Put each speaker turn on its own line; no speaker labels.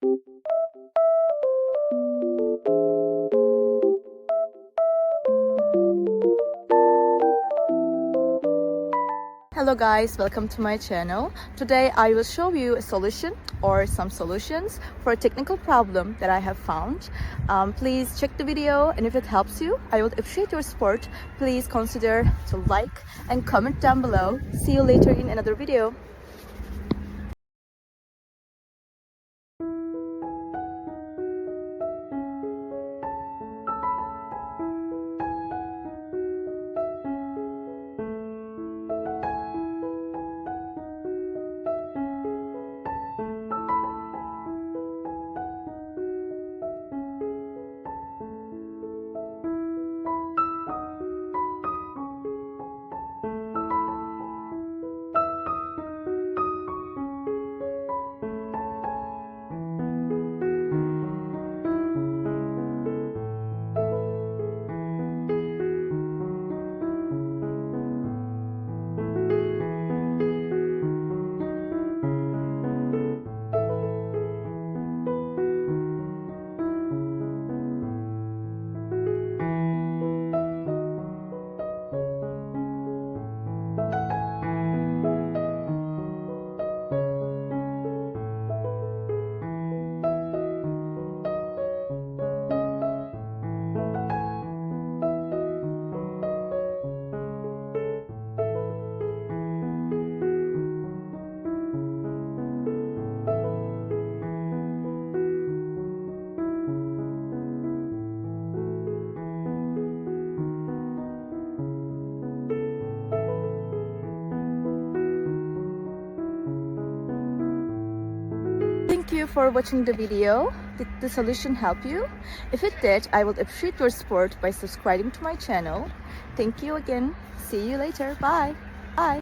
Hello guys, welcome to my channel. Today I will show you a solution or some solutions for a technical problem that I have found. Please check the video, and if it helps you, I would appreciate your support. Please consider to like and comment down below. See you later in another video. Thank you for watching the video. Did the solution help you? If it did, I would appreciate your support by subscribing to my channel. Thank you again. See you later. Bye. Bye.